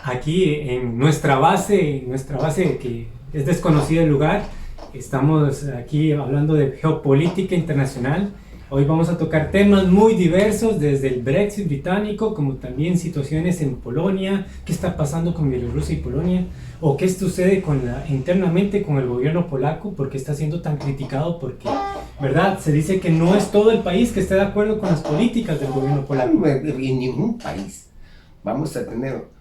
Aquí en nuestra base que es desconocida el lugar, estamos aquí hablando de geopolítica internacional. Hoy vamos a tocar temas muy diversos, desde el Brexit británico, como también situaciones en Polonia, qué está pasando con Bielorrusia y Polonia, o qué sucede internamente con el gobierno polaco, porque está siendo tan criticado, porque, ¿verdad? Se dice que no es todo el país que esté de acuerdo con las políticas del gobierno polaco. En ningún país vamos a tener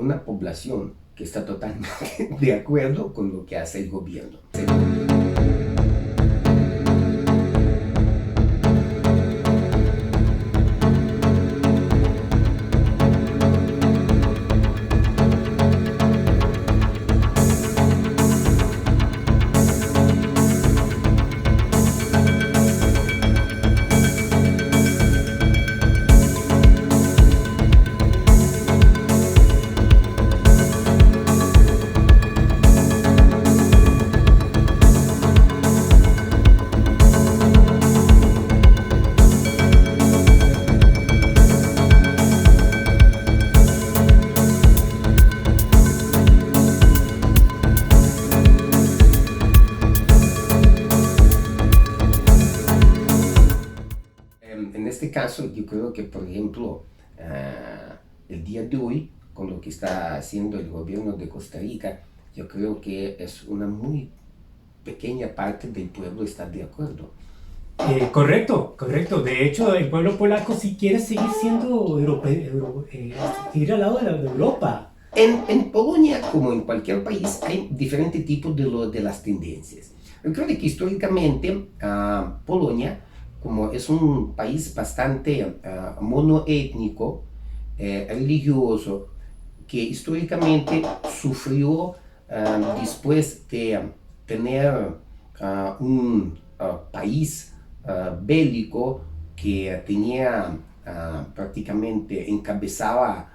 una población que está totalmente de acuerdo con lo que hace el gobierno. En este caso, yo creo que, por ejemplo, el día de hoy, con lo que está haciendo el gobierno de Costa Rica, yo creo que es una muy pequeña parte del pueblo está de acuerdo. Correcto, correcto. De hecho, el pueblo polaco sí quiere seguir siendo europeo, seguir al lado de Europa. En Polonia, como en cualquier país, hay diferentes tipos de las tendencias. Yo creo que históricamente Polonia, como es un país bastante monoétnico, religioso, que históricamente sufrió después de tener un país bélico que tenía prácticamente encabezaba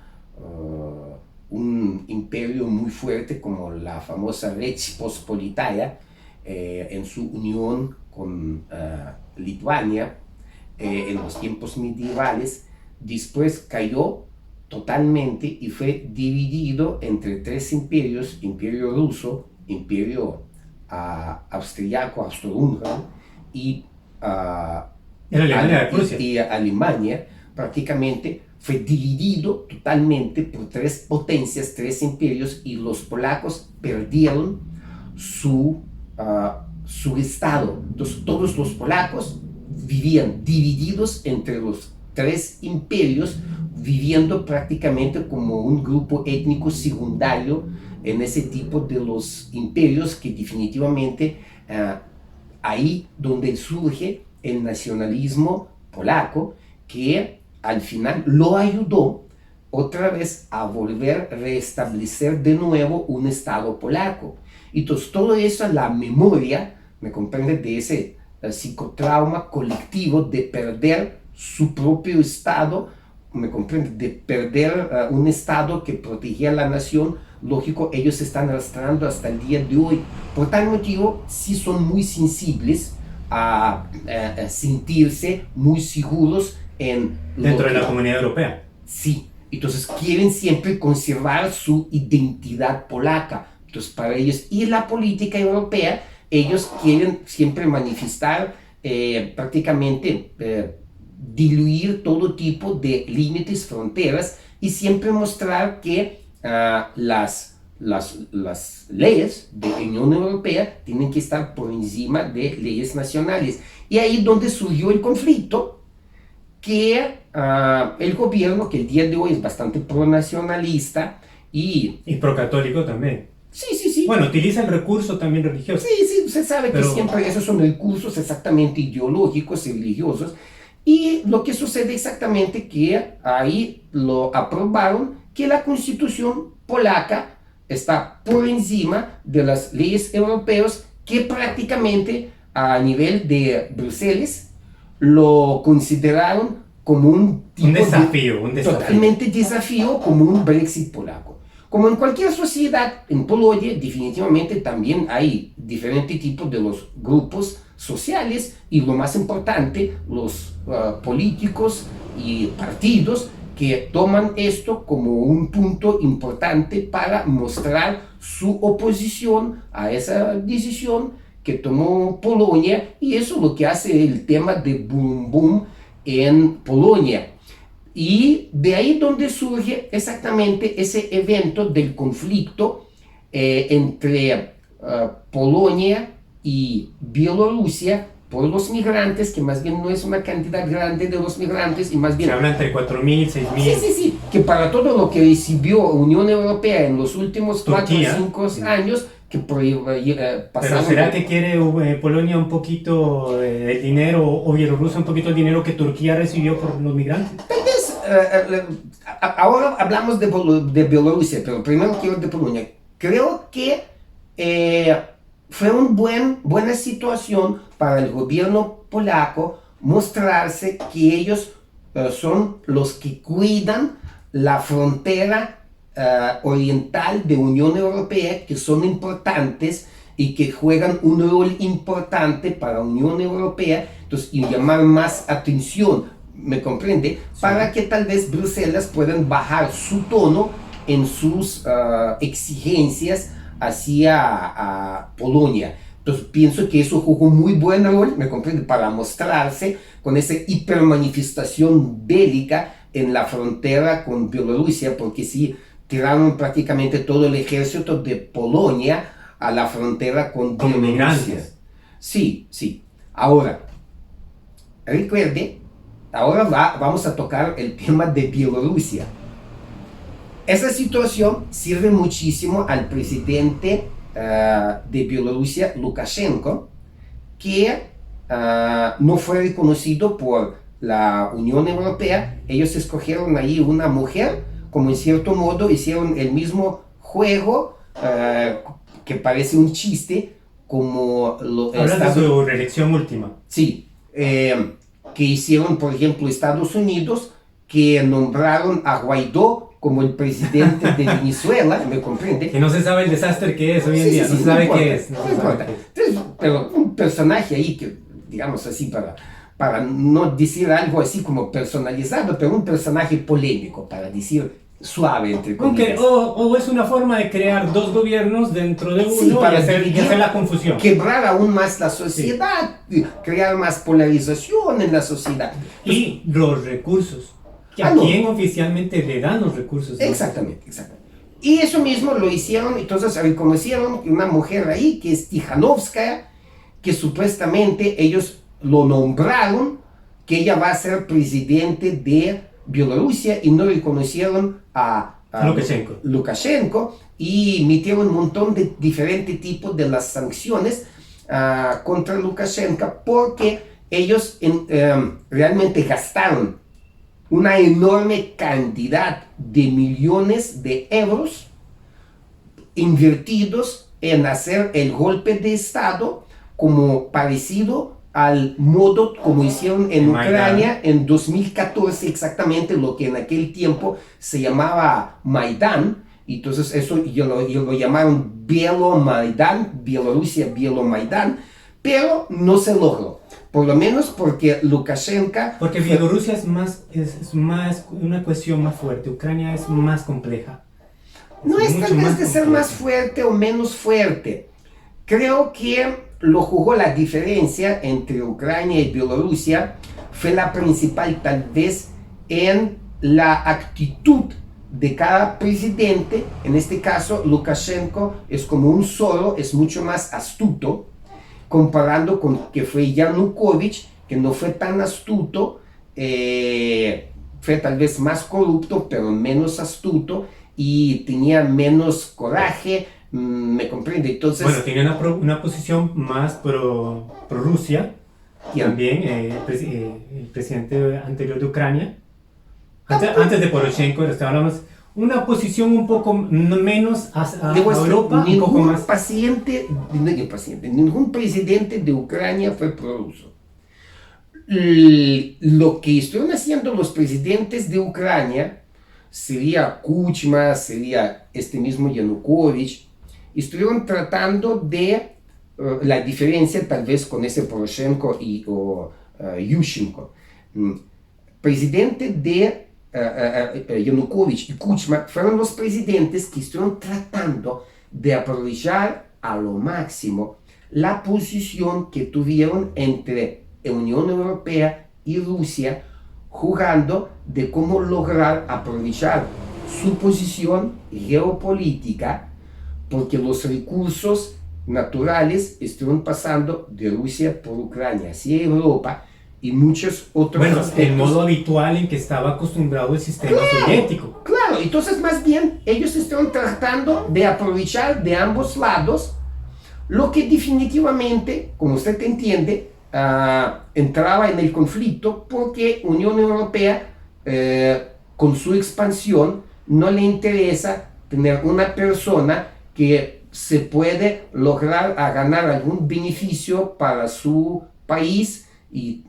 un imperio muy fuerte como la famosa Reich Pospolitaya en su unión con Lituania en los tiempos medievales. Después cayó totalmente y fue dividido entre tres imperios: imperio ruso, imperio austriaco, austrohúngaro y Alemania. Prácticamente fue dividido totalmente por tres potencias, tres imperios, y los polacos perdieron su estado. Entonces todos los polacos vivían divididos entre los tres imperios, viviendo prácticamente como un grupo étnico secundario en ese tipo de los imperios, que definitivamente ahí donde surge el nacionalismo polaco, que al final lo ayudó otra vez a volver a restablecer de nuevo un estado polaco. Entonces todo eso, la memoria, me comprende, de ese psicotrauma colectivo de perder su propio estado, me comprende, de perder un estado que protegía a la nación. Lógico, ellos se están arrastrando hasta el día de hoy. Por tal motivo, sí son muy sensibles a sentirse muy seguros dentro de la Comunidad Europea. Sí, entonces quieren siempre conservar su identidad polaca. Entonces para ellos, y la política europea, ellos quieren siempre manifestar prácticamente diluir todo tipo de límites, fronteras, y siempre mostrar que las leyes de la Unión Europea tienen que estar por encima de leyes nacionales. Y ahí donde surgió el conflicto, que el gobierno, que el día de hoy es bastante pronacionalista y procatólico también. Sí, sí, sí. Bueno, utiliza el recurso también religioso. Sí, sí, usted sabe que siempre esos son recursos exactamente ideológicos y religiosos. Y lo que sucede exactamente que ahí lo aprobaron, que la Constitución polaca está por encima de las leyes europeas, que prácticamente a nivel de Bruselas lo consideraron como un desafío, totalmente desafío, como un Brexit polaco. Como en cualquier sociedad, en Polonia definitivamente también hay diferentes tipos de los grupos sociales, y lo más importante, los políticos y partidos que toman esto como un punto importante para mostrar su oposición a esa decisión que tomó Polonia, y eso es lo que hace el tema de Boom Boom en Polonia. Y de ahí donde surge exactamente ese evento del conflicto entre Polonia y Bielorrusia por los migrantes, que más bien no es una cantidad grande de los migrantes, y más bien... Se habla entre 4.000, 6.000. Sí, que para todo lo que recibió Unión Europea en los últimos 4 o 5 años, que pasaron... ¿Pero será que quiere Polonia un poquito del dinero, o Bielorrusia un poquito del dinero que Turquía recibió por los migrantes? Tal vez, ahora hablamos de Bielorrusia, pero primero quiero de Polonia. Creo que fue una buena situación para el gobierno polaco mostrarse que ellos son los que cuidan la frontera oriental de Unión Europea, que son importantes y que juegan un rol importante para la Unión Europea, entonces, y llamar más atención, ¿me comprende? Sí. Para que tal vez Bruselas puedan bajar su tono en sus exigencias hacia Polonia. Entonces pienso que eso jugó muy buen rol, ¿me comprende?, para mostrarse con esa hipermanifestación bélica en la frontera con Bielorrusia, porque sí, tiraron prácticamente todo el ejército de Polonia a la frontera con Bielorrusia. Sí. Ahora, recuerde, ahora vamos a tocar el tema de Bielorrusia. Esa situación sirve muchísimo al presidente de Bielorrusia, Lukashenko, que no fue reconocido por la Unión Europea. Ellos escogieron ahí una mujer, como en cierto modo hicieron el mismo juego, que parece un chiste, como... Hablas de su reelección última. Sí, que hicieron, por ejemplo, Estados Unidos, que nombraron a Guaidó como el presidente de Venezuela, ¿me comprende? Que no se sabe el desastre que es hoy en día, no se sabe qué es. No importa. Entonces, pero un personaje ahí que, digamos así, para no decir algo así como personalizado, pero un personaje polémico, para decir suave, entre comillas. O es una forma de crear dos gobiernos dentro de uno, sí, para y hacer la confusión. Quebrar aún más la sociedad, sí. Crear más polarización en la sociedad. Y los recursos. ¿A quién oficialmente le dan los recursos? Exactamente. Y eso mismo lo hicieron, entonces reconocieron una mujer ahí, que es Tikhanovskaya, que supuestamente ellos lo nombraron, que ella va a ser presidente de Bielorrusia, y no reconocieron a Lukashenko, y metieron un montón de diferentes tipos de las sanciones contra Lukashenko, porque ellos realmente gastaron una enorme cantidad de millones de euros invertidos en hacer el golpe de Estado, como parecido al modo como hicieron en Ucrania en 2014, exactamente lo que en aquel tiempo se llamaba Maidán. Entonces eso lo llamaron Bielomaidan, Bielorrusia, Bielomaidan, pero no se logró. Por lo menos porque Lukashenko... Porque Bielorrusia es más una cuestión más fuerte, Ucrania es más compleja. No es tal vez de ser más fuerte o menos fuerte. Creo que lo jugó la diferencia entre Ucrania y Bielorrusia, fue la principal tal vez en la actitud de cada presidente. En este caso, Lukashenko es como un zorro, es mucho más astuto, comparando con que fue Yanukovych, que no fue tan astuto, fue tal vez más corrupto, pero menos astuto, y tenía menos coraje, ¿me comprende? Entonces, bueno, tenía una posición más pro Rusia, también el presidente anterior de Ucrania, antes de Poroshenko, hablamos una posición un poco menos a Europa, un poco más. Ningún presidente de Ucrania fue prorruso. Lo que estuvieron haciendo los presidentes de Ucrania, sería Kuchma, sería este mismo Yanukovych, estuvieron tratando de la diferencia tal vez con ese Poroshenko o Yushchenko. Presidente de Yanukovych y Kuchma fueron los presidentes que estuvieron tratando de aprovechar a lo máximo la posición que tuvieron entre Unión Europea y Rusia, jugando de cómo lograr aprovechar su posición geopolítica, porque los recursos naturales estuvieron pasando de Rusia por Ucrania hacia Europa y muchos otros aspectos. El modo habitual en que estaba acostumbrado el sistema soviético. Claro, entonces más bien ellos están tratando de aprovechar de ambos lados, lo que definitivamente, como usted entiende, entraba en el conflicto porque Unión Europea, con su expansión, no le interesa tener una persona que se puede lograr a ganar algún beneficio para su país y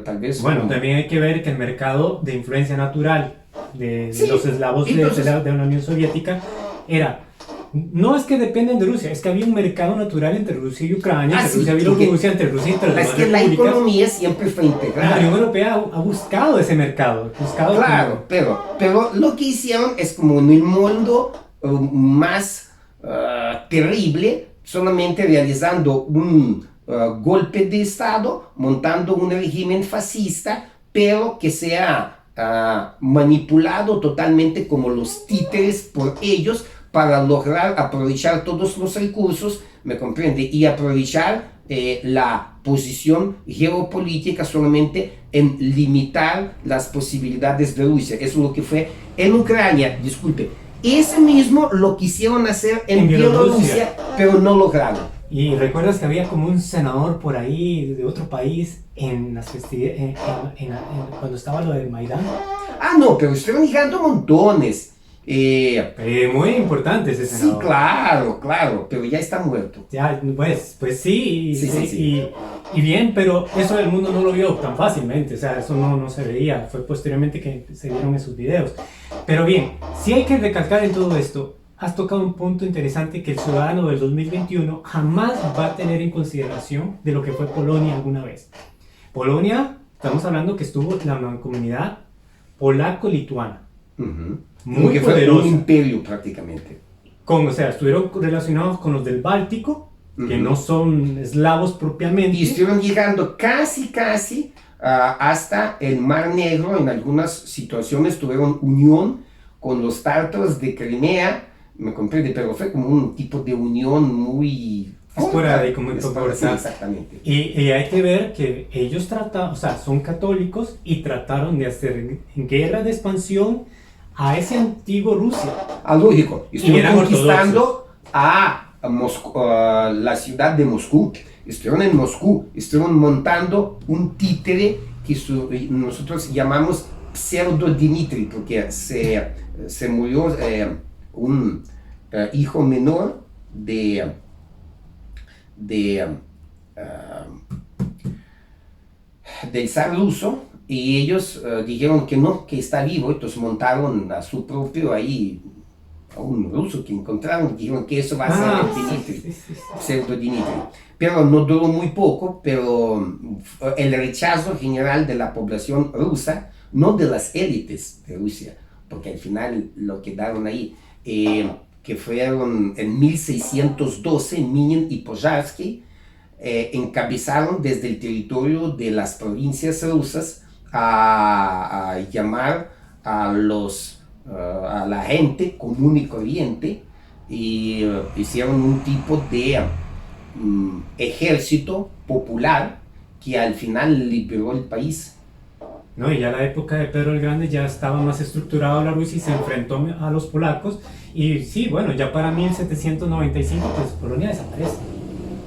tal vez... Bueno, también hay que ver que el mercado de influencia natural de los eslavos entonces, de la Unión Soviética era... No es que dependen de Rusia, es que había un mercado natural entre Rusia y Ucrania, entre Rusia y Bielorrusia, entre Rusia y entre las demás repúblicas. Es que la economía siempre fue integrada. La Unión Europea ha buscado ese mercado. Claro, pero lo que hicieron es como en el mundo más terrible, solamente realizando un golpe de Estado, montando un régimen fascista, pero que sea manipulado totalmente como los títeres por ellos, para lograr aprovechar todos los recursos, ¿me comprende? Y aprovechar la posición geopolítica solamente en limitar las posibilidades de Rusia. Eso es lo que fue en Ucrania, disculpe. Eso mismo lo quisieron hacer en Bielorrusia, pero no lograron. Y recuerdas que había como un senador por ahí de otro país en las festividades, cuando estaba lo del Maidán. No, pero estuvieron llegando montones. Muy importante ese senador. Sí, claro, pero ya está muerto. Ya, pues sí, y bien, pero eso el mundo no lo vio tan fácilmente, o sea, eso no se veía, fue posteriormente que se vieron esos videos. Pero bien, sí hay que recalcar en todo esto, has tocado un punto interesante que el ciudadano del 2021 jamás va a tener en consideración de lo que fue Polonia alguna vez. Polonia, estamos hablando que estuvo en la mancomunidad polaco-lituana. Muy poderoso. Fue un imperio prácticamente. O sea, estuvieron relacionados con los del Báltico, que no son eslavos propiamente. Y estuvieron llegando casi hasta el Mar Negro. En algunas situaciones tuvieron unión con los tártaros de Crimea, me comprende, pero fue como un tipo de unión muy... Esporádico, muy esporádico. Exactamente. Y hay que ver que ellos son católicos y trataron de hacer guerra de expansión a ese antiguo Rusia. Lógico. Estuvieron conquistando a la ciudad de Moscú. Estuvieron en Moscú. Estuvieron montando un títere que nosotros llamamos Pseudo Dimitri, porque se murió un hijo menor del zar ruso. Y ellos dijeron que no, que está vivo, entonces montaron a su propio ahí, a un ruso que encontraron, dijeron que eso va a ser el Dimitri, Pseudo Dimitri. Pero no duró muy poco, pero el rechazo general de la población rusa, no de las élites de Rusia, porque al final lo quedaron ahí, que fueron en 1612, Minin y Pojarsky, encabezaron desde el territorio de las provincias rusas a llamar a la gente común y corriente y hicieron un tipo de ejército popular que al final liberó el país. No, y ya la época de Pedro el Grande ya estaba más estructurado la Rusia y se enfrentó a los polacos y sí, bueno, ya para 1795 pues Polonia desaparece.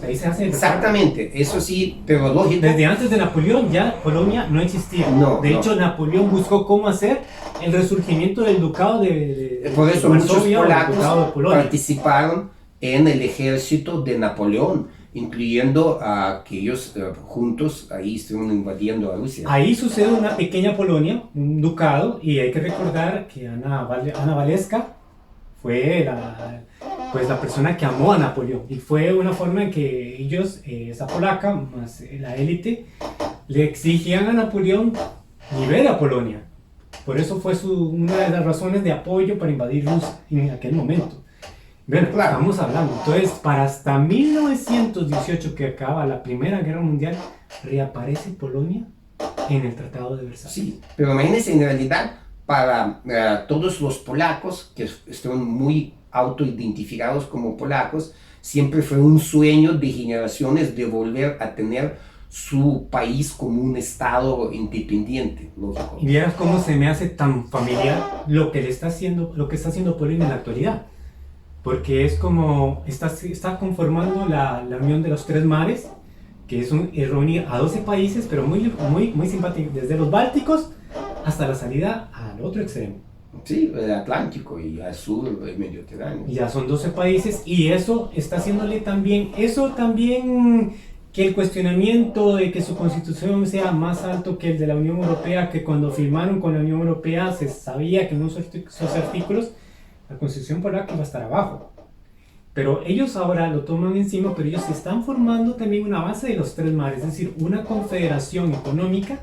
Ahí se hace exactamente, eso sí, pero lógico. Desde antes de Napoleón ya Polonia no existía. De hecho, Napoleón buscó cómo hacer el resurgimiento del ducado de por eso muchos polacos participaron en el ejército de Napoleón, incluyendo a que ellos juntos ahí estuvieron invadiendo a Rusia. Ahí sucede una pequeña Polonia, un ducado, y hay que recordar que Ana Walewska fue la persona que amó a Napoleón y fue una forma en que ellos, esa polaca más la élite, le exigían a Napoleón libera Polonia, Por eso fue una de las razones de apoyo para invadir Rusia en aquel momento. Bueno, Claro. estamos hablando. Entonces, para hasta 1918, que acaba la Primera Guerra Mundial, reaparece Polonia en el Tratado de Versalles. Sí, pero imagínense, en realidad, para todos los polacos que están muy autoidentificados como polacos, siempre fue un sueño de generaciones de volver a tener su país como un estado independiente, lógico. Y vieras cómo se me hace tan familiar lo que está haciendo Polonia en la actualidad. Porque es como, está conformando la unión de los tres mares, que es reunir a 12 países, pero muy, muy, muy simpático, desde los Bálticos hasta la salida al otro extremo. Sí, el Atlántico y al sur el Mediterráneo. Ya son 12 países y eso está haciéndole también, que el cuestionamiento de que su constitución sea más alto que el de la Unión Europea, que cuando firmaron con la Unión Europea se sabía que en esos artículos la constitución polaca iba a estar abajo. Pero ellos ahora lo toman encima, pero ellos están formando también una base de los tres mares, es decir, una confederación económica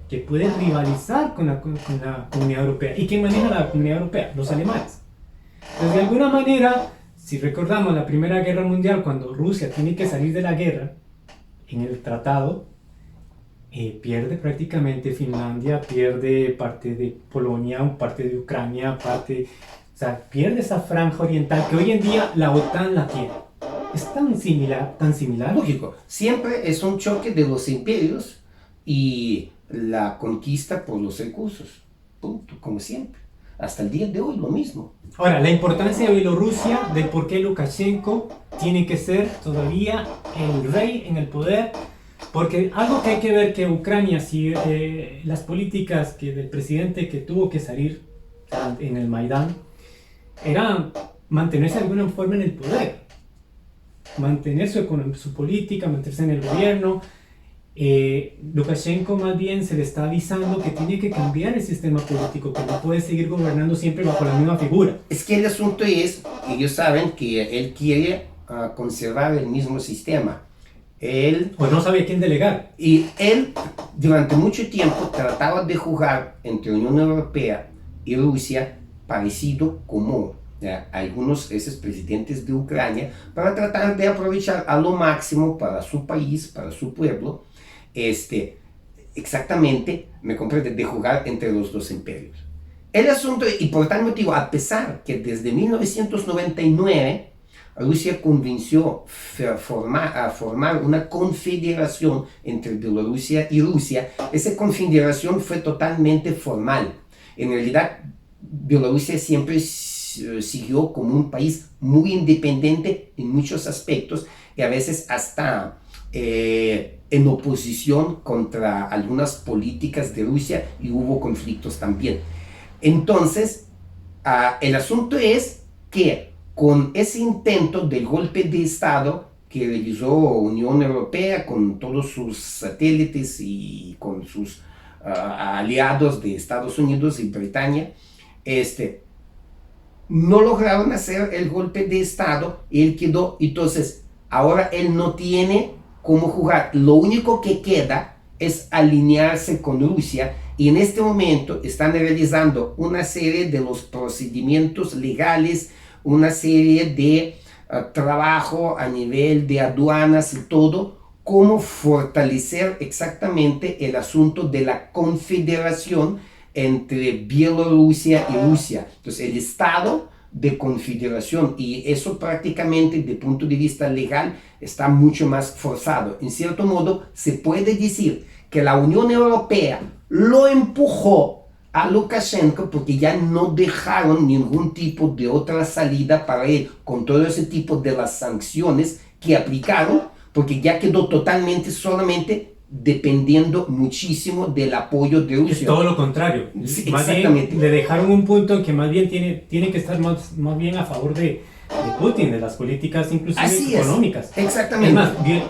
que puede rivalizar con la Comunidad Europea. ¿Y quién maneja la Comunidad Europea? Los alemanes. Entonces, de alguna manera, si recordamos la Primera Guerra Mundial, cuando Rusia tiene que salir de la guerra, en el tratado, pierde prácticamente Finlandia, pierde parte de Polonia, parte de Ucrania, o sea, pierde esa franja oriental que hoy en día la OTAN la tiene. Es tan similar. Lógico, siempre es un choque de los imperios y la conquista por los recursos, punto, como siempre. Hasta el día de hoy lo mismo. Ahora, la importancia de Bielorrusia, de por qué Lukashenko tiene que ser todavía el rey en el poder, porque algo que hay que ver que Ucrania, si las políticas del presidente que tuvo que salir en el Maidán, era mantenerse de alguna forma en el poder, mantener su política, mantenerse en el gobierno. Lukashenko más bien se le está avisando que tiene que cambiar el sistema político, que no puede seguir gobernando siempre bajo la misma figura. Es que el asunto es, ellos saben que él quiere conservar el mismo sistema. O no sabe a quién delegar. Y él durante mucho tiempo trataba de jugar entre Unión Europea y Rusia parecido como algunos esos presidentes de Ucrania, para tratar de aprovechar a lo máximo para su país, para su pueblo, exactamente, me comprende, de jugar entre los dos imperios. El asunto, y por tal motivo, a pesar que desde 1999 Rusia convenció a formar una confederación entre Bielorrusia y Rusia, esa confederación fue totalmente formal. En realidad, Bielorrusia siempre siguió como un país muy independiente en muchos aspectos y a veces hasta en oposición contra algunas políticas de Rusia, y hubo conflictos también. Entonces, el asunto es que con ese intento del golpe de Estado que realizó Unión Europea con todos sus satélites y con sus aliados de Estados Unidos y Bretaña, no lograron hacer el golpe de Estado y él quedó. Entonces, ahora él no tiene cómo jugar. Lo único que queda es alinearse con Rusia, y en este momento están realizando una serie de los procedimientos legales, una serie de trabajo a nivel de aduanas y todo, cómo fortalecer exactamente el asunto de la confederación entre Bielorrusia y Rusia. Entonces, el estado de confederación, y eso prácticamente desde el punto de vista legal está mucho más forzado. En cierto modo, se puede decir que la Unión Europea lo empujó a Lukashenko porque ya no dejaron ningún tipo de otra salida para él con todo ese tipo de las sanciones que aplicaron, porque ya quedó totalmente solamente dependiendo muchísimo del apoyo de Rusia. Es todo lo contrario. Sí, más exactamente. bien le dejaron un punto que más bien tiene que estar más bien a favor de Putin, de las políticas inclusive Así económicas. Exactamente.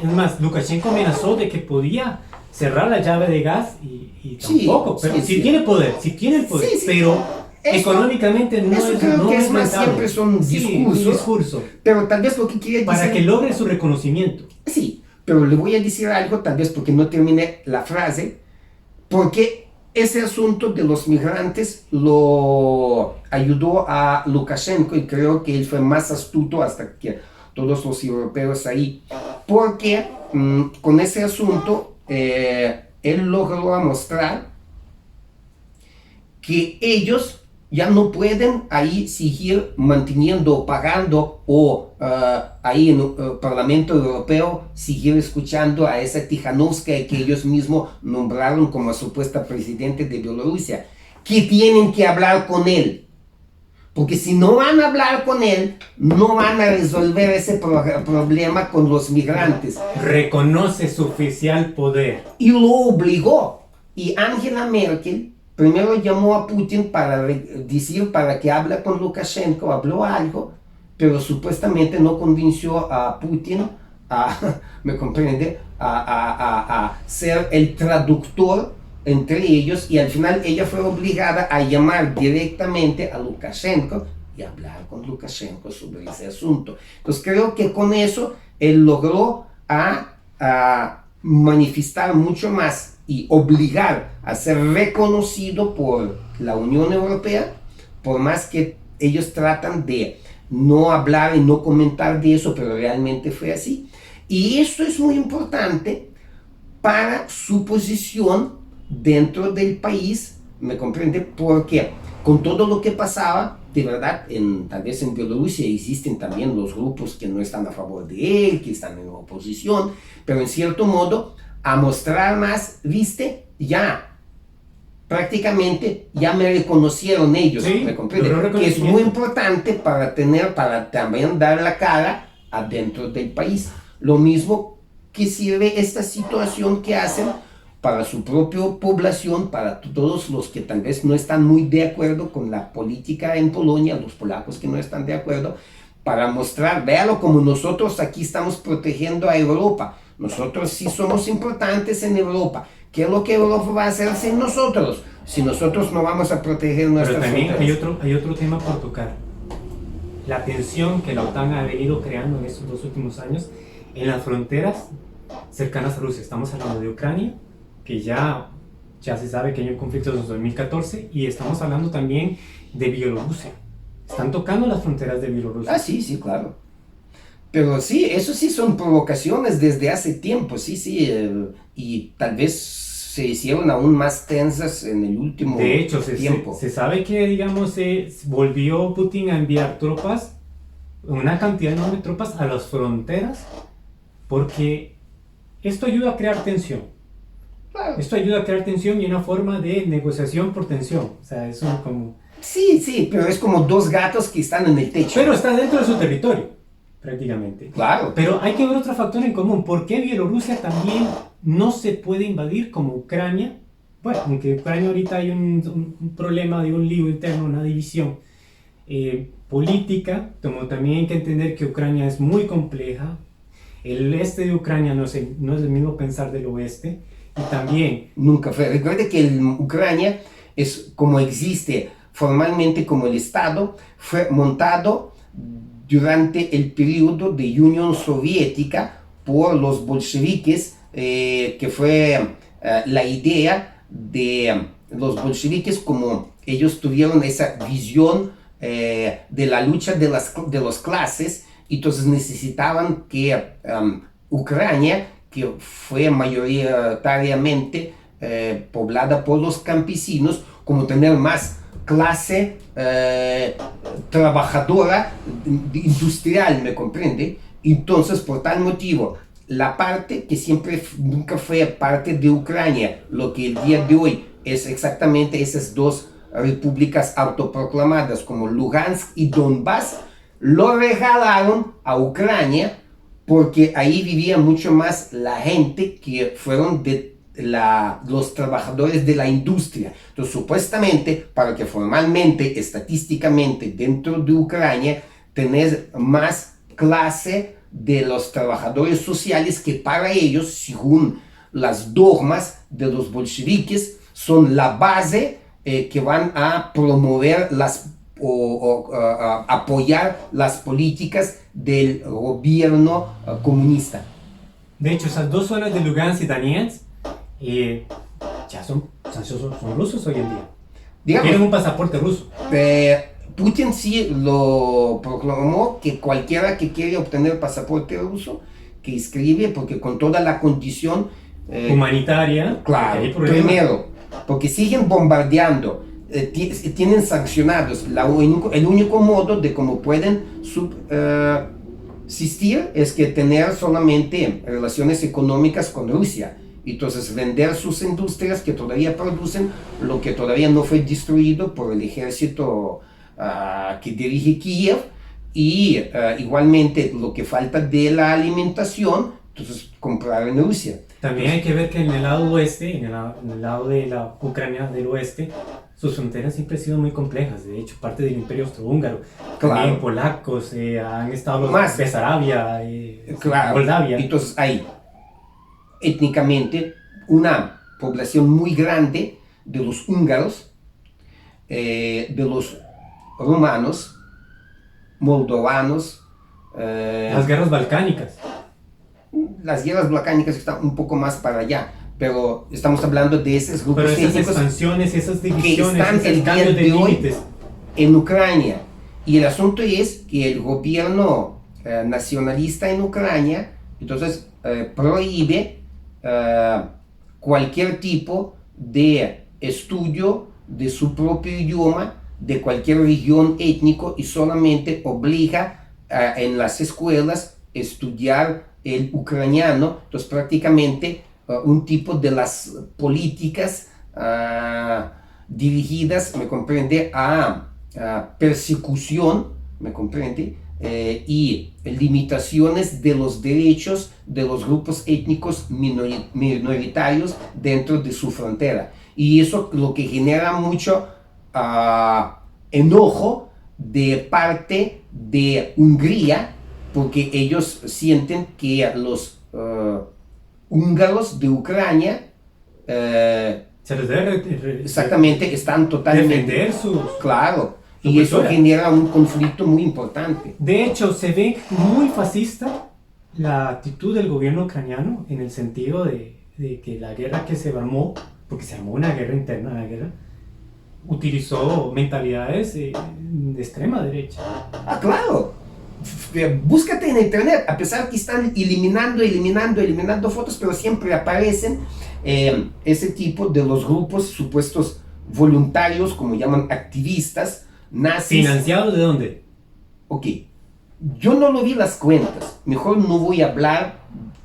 Es más, Lukashenko amenazó de que podía cerrar la llave de gas y tampoco, Sí, pero sí, si sí. tiene poder, Sí, pero eso, económicamente no eso es creo no que es es más rentable. siempre son Sí, discursos, un discurso pero tal vez lo que quiere para decir... que logre su reconocimiento. Sí, pero le voy a decir algo, tal vez porque no terminé la frase, porque ese asunto de los migrantes lo ayudó a Lukashenko y creo que él fue más astuto hasta que todos los europeos ahí, porque con ese asunto él logró mostrar que ellos ya no pueden ahí seguir manteniendo, pagando o ahí en el Parlamento Europeo seguir escuchando a esa Tijanovskaya que ellos mismos nombraron como supuesta presidente de Bielorrusia, que tienen que hablar con él. Porque si no van a hablar con él, no van a resolver ese problema con los migrantes. Reconoce su oficial poder. Y lo obligó. Y Angela Merkel primero llamó a Putin para decir para que hable con Lukashenko, habló algo, pero supuestamente no convenció a Putin ¿me comprende? A ser el traductor entre ellos, y al final ella fue obligada a llamar directamente a Lukashenko y hablar con Lukashenko sobre ese asunto. Entonces creo que con eso él logró a manifestar mucho más y obligar a ser reconocido por la Unión Europea, por más que ellos tratan de no hablar y no comentar de eso, pero realmente fue así. Y esto es muy importante para su posición dentro del país, ¿me comprende? Porque con todo lo que pasaba, de verdad, tal vez en Bielorrusia existen también los grupos que no están a favor de él, que están en oposición, pero en cierto modo, a mostrar más, viste, ya prácticamente ya me reconocieron ellos, sí, ¿me comprende? Que es muy importante para también dar la cara adentro del país. Lo mismo que sirve esta situación que hacen para su propia población, para todos los que tal vez no están muy de acuerdo con la política en Polonia, los polacos que no están de acuerdo, para mostrar, véalo como nosotros aquí estamos protegiendo a Europa. Nosotros sí somos importantes en Europa. ¿Qué es lo que Europa va a hacer sin nosotros? Si nosotros no vamos a proteger nuestras fronteras. Pero también hay otro tema por tocar. La tensión que la OTAN ha venido creando en estos 2 últimos años en las fronteras cercanas a Rusia. Estamos hablando de Ucrania, que ya se sabe que hay un conflicto desde 2014, y estamos hablando también de Bielorrusia. Están tocando las fronteras de Bielorrusia. Ah, sí, sí, claro. Pero sí, eso sí son provocaciones desde hace tiempo, sí, y tal vez se hicieron aún más tensas en el último tiempo. De hecho, se sabe que, digamos, volvió Putin a enviar tropas, una cantidad enorme de tropas a las fronteras, porque esto ayuda a crear tensión. Claro. Esto ayuda a crear tensión y una forma de negociación por tensión. O sea, es como... Sí, pero es como dos gatos que están en el techo. Pero está dentro de su territorio, prácticamente. Claro. Pero hay que ver otro factor en común. ¿Por qué Bielorrusia también no se puede invadir como Ucrania? Bueno, aunque Ucrania ahorita hay un problema de un lío interno, una división política, como también hay que entender que Ucrania es muy compleja. El este de Ucrania no es el mismo pensar del oeste. Y también... Nunca fue. Recuerde que Ucrania es como existe formalmente como el Estado, fue montado durante el periodo de Unión Soviética por los bolcheviques, que fue la idea de los bolcheviques, como ellos tuvieron esa visión de la lucha de las clases, y entonces necesitaban que Ucrania, que fue mayoritariamente poblada por los campesinos, como tener más clase trabajadora, industrial, ¿me comprende? Entonces, por tal motivo, la parte que nunca fue parte de Ucrania, lo que el día de hoy es exactamente esas dos repúblicas autoproclamadas como Lugansk y Donbass, lo regalaron a Ucrania porque ahí vivía mucho más la gente que fueron los trabajadores de la industria. Entonces, supuestamente, para que formalmente, estadísticamente, dentro de Ucrania, tenés más clase de los trabajadores sociales que para ellos, según las dogmas de los bolcheviques, son la base que van a promover apoyar las políticas del gobierno comunista. De hecho, esas dos zonas de Lugansk y Donetsk ya son O sea, son rusos hoy en día. Digamos, Tienen un pasaporte ruso. Putin sí lo proclamó que cualquiera que quiere obtener pasaporte ruso, que escribe, porque con toda la condición Humanitaria. claro, Hay problema. primero, porque siguen bombardeando, tienen sancionados, el único modo de cómo pueden subsistir es que tener solamente relaciones económicas con Rusia. Entonces vender sus industrias que todavía producen lo que todavía no fue destruido por el ejército que dirige Kiev y igualmente lo que falta de la alimentación, entonces comprar en Rusia. También hay que ver que en el lado oeste, en el lado de la Ucrania del oeste, sus fronteras siempre han sido muy complejas. De hecho, parte del Imperio Austrohúngaro. Claro. También polacos, han estado los Más. Besarabia, Claro. Moldavia. Entonces hay étnicamente una población muy grande de los húngaros, de los rumanos, moldovanos. Las guerras balcánicas. Las guerras balcánicas están un poco más para allá, pero estamos hablando de esos grupos Pero esas étnicos expansiones, esas que divisiones, están ese el cambio día de de hoy límites. en Ucrania. Y el asunto es que el gobierno nacionalista en Ucrania, entonces prohíbe cualquier tipo de estudio de su propio idioma, de cualquier región étnico, y solamente obliga en las escuelas estudiar el ucraniano. Entonces prácticamente un tipo de las políticas dirigidas, me comprende, a persecución, me comprende, y limitaciones de los derechos de los grupos étnicos minoritarios dentro de su frontera. Y eso lo que genera mucho enojo de parte de Hungría, porque ellos sienten que los húngaros de Ucrania Se les debe exactamente están totalmente defender sus... claro, su y eso cultura. genera un conflicto muy importante. De hecho, se ve muy fascista la actitud del gobierno ucraniano en el sentido de que la guerra que se armó, porque se armó una guerra interna, la guerra, utilizó mentalidades de extrema derecha. Claro, búscate en internet, a pesar que están eliminando fotos, pero siempre aparecen ese tipo de los grupos supuestos voluntarios, como llaman activistas, nazis. ¿Financiados de dónde? Ok, yo no lo vi las cuentas, mejor no voy a hablar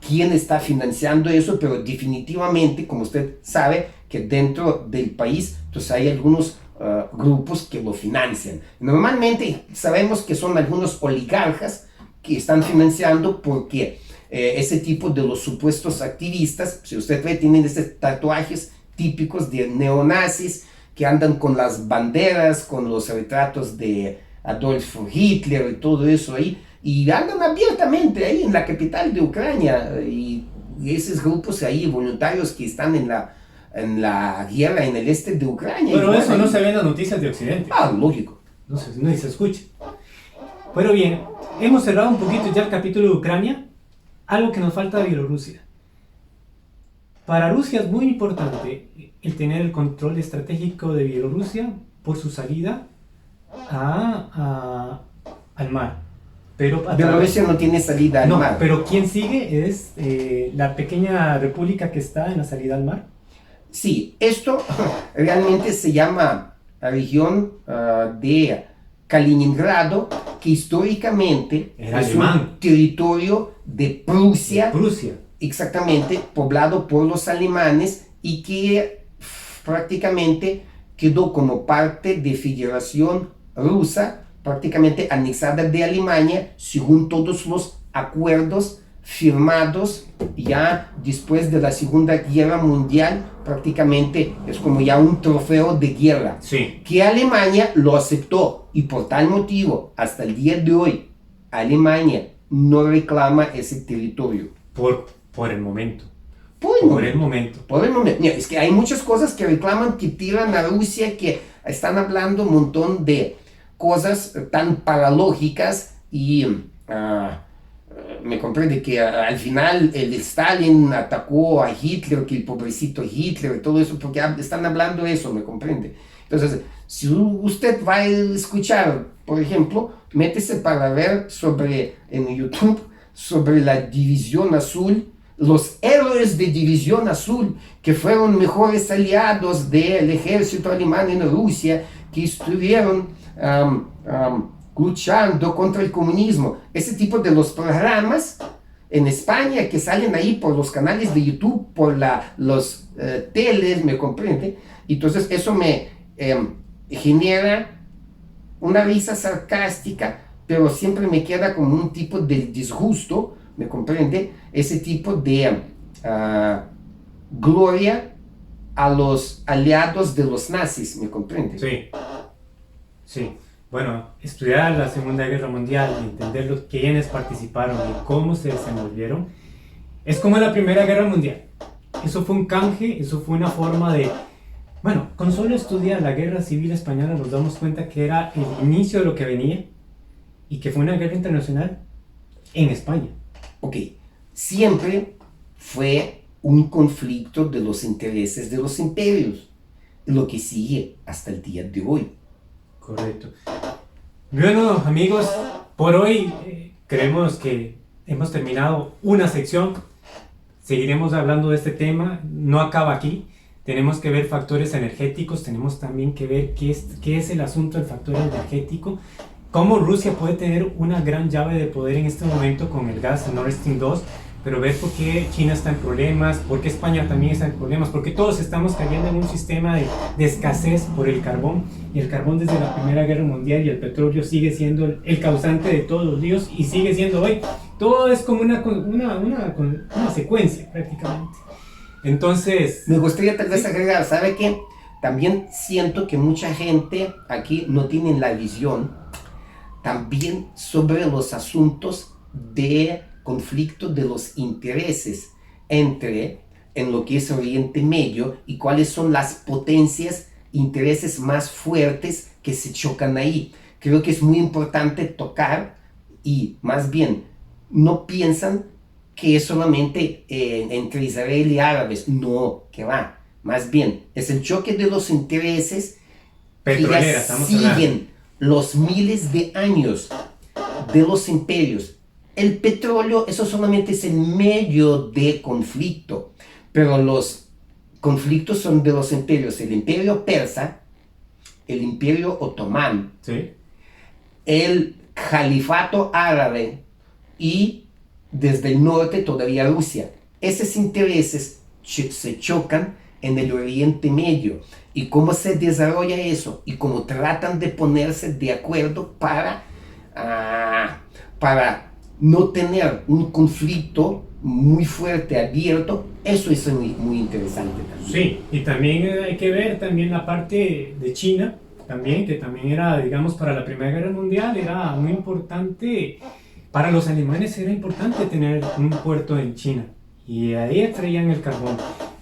quién está financiando eso, pero definitivamente, como usted sabe, que dentro del país, entonces hay algunos grupos que lo financian. Normalmente sabemos que son algunos oligarcas que están financiando porque ese tipo de los supuestos activistas, si usted ve, tienen estos tatuajes típicos de neonazis que andan con las banderas, con los retratos de Adolf Hitler y todo eso ahí, y andan abiertamente ahí en la capital de Ucrania, y esos grupos ahí voluntarios que están en la guerra en el este de Ucrania. Pero igual, eso ahí. no se ve en las noticias de Occidente. Lógico. No se escucha. Pero bien, hemos cerrado un poquito ya el capítulo de Ucrania. Algo que nos falta de Bielorrusia. Para Rusia es muy importante el tener el control estratégico de Bielorrusia por su salida al mar. Pero Bielorrusia no tiene salida al mar. Pero quien sigue es la pequeña república que está en la salida al mar. Sí, esto realmente se llama la región de Kaliningrado, que históricamente Era es alemán. un territorio de Prusia, Prusia. exactamente, poblado por los alemanes, y que prácticamente quedó como parte de Federación Rusa, prácticamente anexada de Alemania, según todos los acuerdos firmados ya después de la Segunda Guerra Mundial. Prácticamente es como ya un trofeo de guerra, Sí. que Alemania lo aceptó, y por tal motivo hasta el día de hoy Alemania no reclama ese territorio. Por el momento. Por el momento. Por el momento. Mira, es que hay muchas cosas que reclaman, que tiran a Rusia, que están hablando un montón de cosas tan paralógicas y me comprende que al final el Stalin atacó a Hitler, que el pobrecito Hitler, todo eso, porque están hablando de eso, me comprende. Entonces, si usted va a escuchar, por ejemplo, métese para ver en YouTube sobre la División Azul, los héroes de División Azul, que fueron mejores aliados del ejército alemán en Rusia, que estuvieron luchando contra el comunismo. Ese tipo de los programas en España que salen ahí por los canales de YouTube, por los teles, ¿me comprende? Entonces eso me genera una risa sarcástica, pero siempre me queda como un tipo de disgusto, ¿me comprende? Ese tipo de gloria a los aliados de los nazis, ¿me comprende? Sí, sí. Bueno, estudiar la Segunda Guerra Mundial y entender quiénes participaron y cómo se desenvolvieron, es como la Primera Guerra Mundial. Eso fue un canje, eso fue una forma de... Bueno, con solo estudiar la Guerra Civil Española nos damos cuenta que era el inicio de lo que venía y que fue una guerra internacional en España. Ok, siempre fue un conflicto de los intereses de los imperios, lo que sigue hasta el día de hoy. Correcto. Bueno, amigos, por hoy creemos que hemos terminado una sección. Seguiremos hablando de este tema, no acaba aquí. Tenemos que ver factores energéticos, tenemos también que ver qué es el asunto del factor energético, cómo Rusia puede tener una gran llave de poder en este momento con el gas Nord Stream 2, pero ver por qué China está en problemas, por qué España también está en problemas, porque todos estamos cayendo en un sistema de escasez por el carbón, y el carbón desde la Primera Guerra Mundial y el petróleo sigue siendo el causante de todos los líos y sigue siendo hoy. Todo es como una secuencia prácticamente. Entonces... Me gustaría tal vez agregar, ¿sabe qué? También siento que mucha gente aquí no tiene la visión también sobre los asuntos de conflicto de los intereses en lo que es Oriente Medio y cuáles son las potencias, intereses más fuertes que se chocan ahí. Creo que es muy importante tocar y más bien no piensan que es solamente entre Israel y árabes. No, que va. Más bien, es el choque de los intereses petrolera, que ya siguen los miles de años de los imperios. El petróleo, eso solamente es el medio de conflicto, pero los conflictos son de los imperios. El imperio persa, el imperio otomán, ¿sí?, el califato árabe y desde el norte todavía Rusia. Esos intereses se chocan en el Oriente Medio. Y cómo se desarrolla eso y cómo tratan de ponerse de acuerdo para no tener un conflicto muy fuerte, abierto, eso es muy interesante también. Sí, y también hay que ver también la parte de China, también, que también era, digamos, para la Primera Guerra Mundial, era muy importante, para los alemanes era importante tener un puerto en China, y ahí extraían el carbón.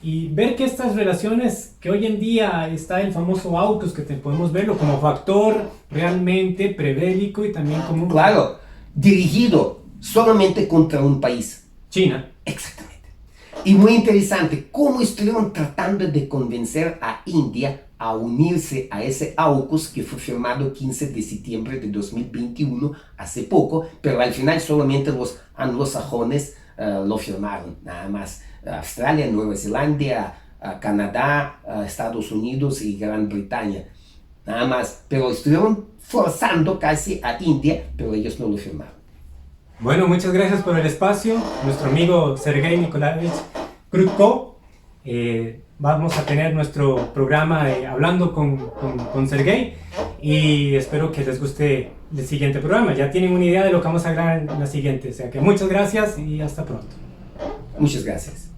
Y ver que estas relaciones, que hoy en día está el famoso AUKUS, que podemos verlo como factor realmente prebélico y también como... Claro, dirigido solamente contra un país. China. Exactamente. Y muy interesante cómo estuvieron tratando de convencer a India a unirse a ese AUKUS que fue firmado 15 de septiembre de 2021, hace poco, pero al final solamente los anglosajones lo firmaron, nada más. Australia, Nueva Zelanda, Canadá, Estados Unidos y Gran Bretaña, nada más. Pero estuvieron forzando casi a India, pero ellos no lo firmaron. Bueno, muchas gracias por el espacio. Nuestro amigo Sergei Nikolaevich Krutko. Vamos a tener nuestro programa hablando con Sergei y espero que les guste el siguiente programa. Ya tienen una idea de lo que vamos a hablar en la siguiente. O sea que muchas gracias y hasta pronto. Muchas gracias.